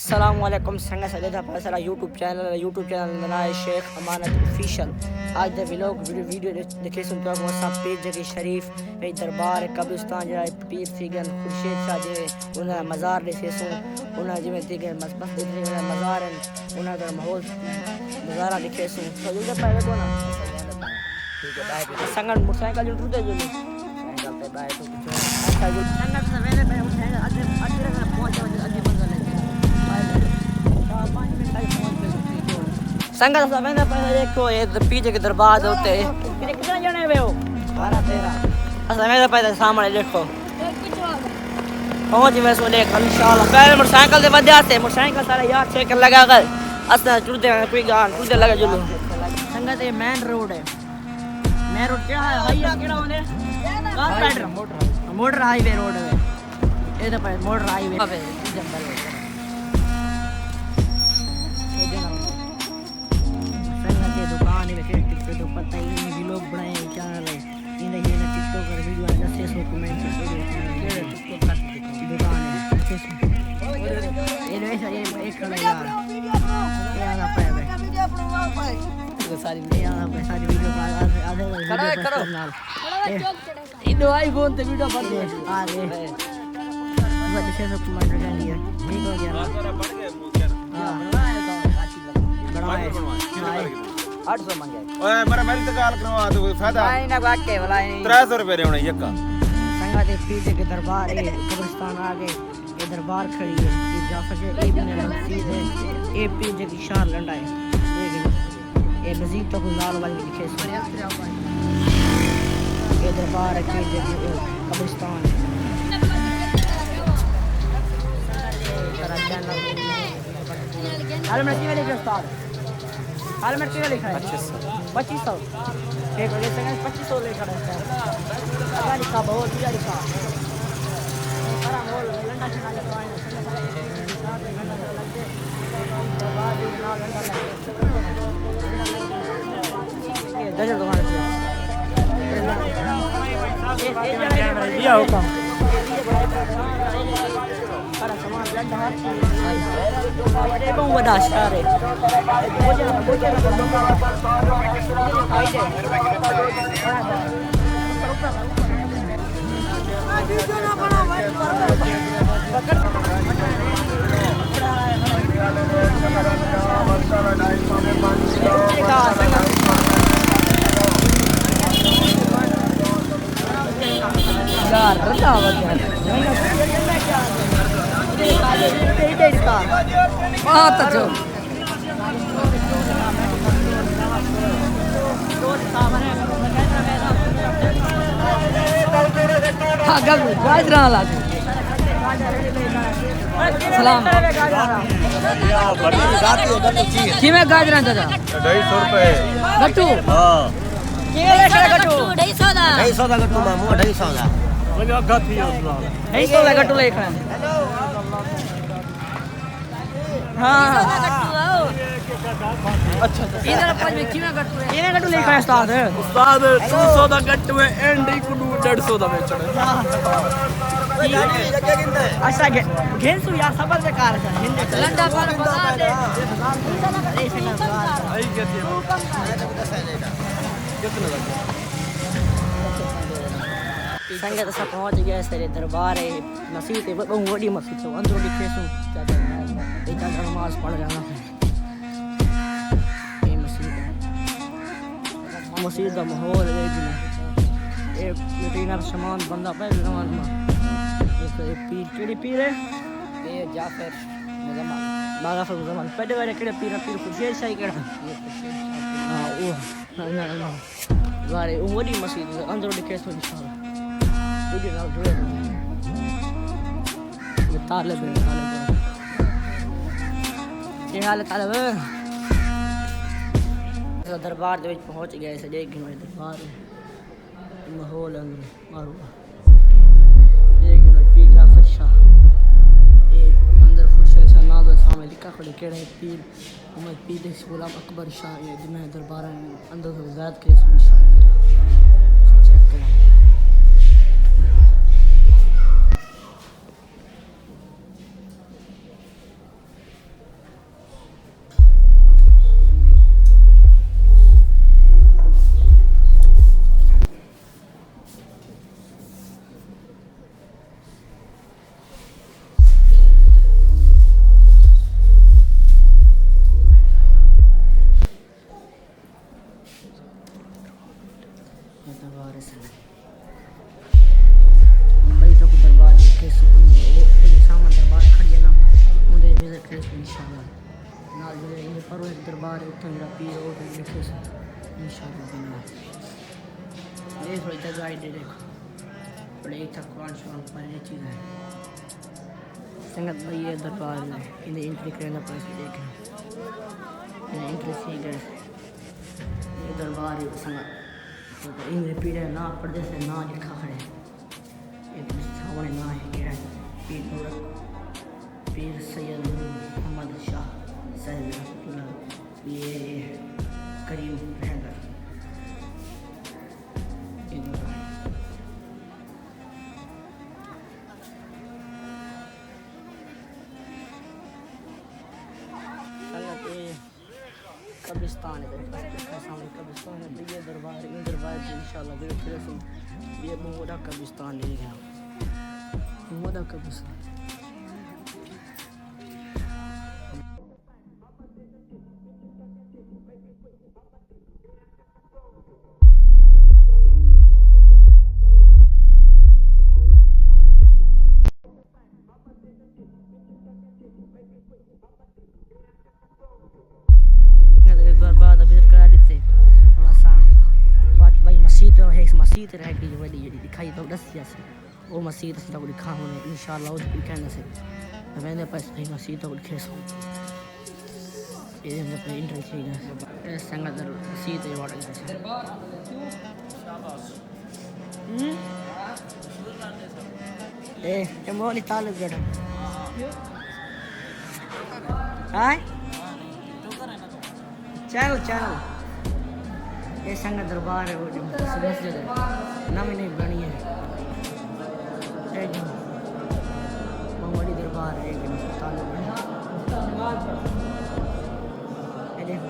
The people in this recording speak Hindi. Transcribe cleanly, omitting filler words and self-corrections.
अस्सलामुअलैकुम संगा सलेदा पासरा यूट्यूब चैनल बनाए शेख अमानत ऑफिशियल। आज दे वीडियो देखे सुन तो सब पीर जगह शरीफ ए दरबार कब्रिस्तान जरा पीर सीगन खुर्शीद शाह जे उन्हें मज़ार देखे सुन उन्हें जिमें दिगे मस्जिद में मज़ार उन्हें दर माहौल नज़ारा दिखे सुन तो जल्दी पहले को ना ठीक है बाय संगा मोटरसाइकिल जो टूटे जो साइकिल पे बाय तो संगा से मैंने पे उठाया आज पहुंच अभी मंजिल है संगत सब मैंने पहले देखो ये पीछे के दरबार होते कितने जने हुए हो 12 13 असल मैंने पहले सामने देखो पहुंच वैसे देख इंशाल्लाह पहले मोटरसाइकिल से बजा से मोटरसाइकिल सारा यार चेक लगा कर असल टूटते कोई गान टूटते लगा जुलू संगत ये मेन रोड है मेन रोड क्या है भैया केड़ा होने मोटर हाईवे रोड है ये तो पर मोटर हाईवे पे जंगल है दुकान है टिकटॉक तो पता ही नहीं भी लोग बनाए चैनल है इन ये ना टिकटॉक कर वीडियो है 600 कमेंट है टिकटॉक का दुकान है ये वैसा ये एक खड़ा यार ये आना पे वीडियो अपना पे सारी वीडियो आना पे सारी वीडियो आधे खड़ा करो इन आईफोन ते वीडियो बन गए आ गए बस 600 कमेंट कर लिया ठीक हो गया हां बड़ा है 800 मांगे ओए मेरा मेरी तो गाल करवा तो फायदा नहीं ना बाके वाला 300 रुपए देने यक्का संगा दे पीछे के दरबार है कब्रिस्तान आगे ये दरबार खड़ी है ये जाफर जे इब्न मसीद है ये पीछे की शान लंडा है देख ये मजीद तो गुजार वाली दिखे ये दरबार है पीछे कब्रिस्तान हाल में कितने लिखा उस्ताद हाल में कितना लिखा है 2500 एक बजे से 2500 लिखा है क्या लिखा बहुत दिया लिखा सारा मोल लंडा से खाली करवाए ये दर्जन तुम्हारे दिया होगा सारा सामान लंडा हाथ ये बहुत बड़ा शहर है सलाम किमें गाजरा दादा 250 रुपए गट्टू हां गट्टू 250 दा गट्टू मामू 250 दा वने अगा थी उसला 250 दा गट्टू लेखा हां अच्छा इधर पर में किमें गट्टू है इने गट्टू लेखा है उस्ताद 300 दा गट्टू है एंड इको 150 दा बेचड़े अच्छा घेंसू या सबर से कार है लंडा पर बता दे आई कहती है कितना लगा संगत सब पहुंच गया तेरे दरबार है मस्जिद है बहुत बड़ी मस्जिद है अंदर दिखे सो एक नमाज पढ़ जाना ये मस्जिद का माहौल है ये मीटिंग का सामान बंदा पहले नमाज में एक पीर केड़ी पीर है ये जाफर मुजम्मल पहले वाले केड़े पीर खुर्शीद शाह केड़ा हां वो ना वारे वो बड़ी मस्जिद अंदर दिखे सो इंशाल्लाह वीडियो ना जुड़े ये तालिब ये हाल तालिब दरबार दे विच पहुंच गए से देख गए दरबार माहौल अंदर मारो देख लो पीर जाफर शाह ये अंदर खुर्शीद शाह ना दो सामने लिखा खड़े केड़े पीर उमर पीर गुलाम अकबर शाह ये जिन्हें दरबार अंदर से ज़ात के इंशाल्लाह चेक करें इंशाल्लाह नाल जो ये पर एक दरबार है उत्थे मेरा पीर और लिखे इंशाल्लाह बिना ये थोड़ी जगह आई देखो बड़े तक कुरान शुरान पढ़ने चीज़ है संगत भाई ये दरबार है इन्हें एंट्री करना पर देखें इन्हें एंट्री सी गए ये दरबार है संगत तो इन्हें पीर ना पर्दे से ना लिखा खड़े ये सामने ना है क्या है पीर सैयद मोहम्मद शाह साहिब ये करीम हैदर कब्रिस्तान है सामने कब्रिस्तान है ये दरबार इंशाल्लाह फिर ये मोदा कब्रिस्तान ले गया मोदा कब्रिस्तान मस्जिद रह गई वही जी दिखाई तो दसिया से वो मस्जिद से दिखा होने इंशाल्लाह उस भी कहने से मैंने पास भाई मस्जिद तो लिखे सो ये पे इंटरेस्ट है संगत मस्जिद है वाला ए मोली तालुक जड़ा हां चैनल ये संगत दरबार है वो जो मस्जिद है नवी नहीं बनी है बड़ी दरबार है एक तालुक है ये देख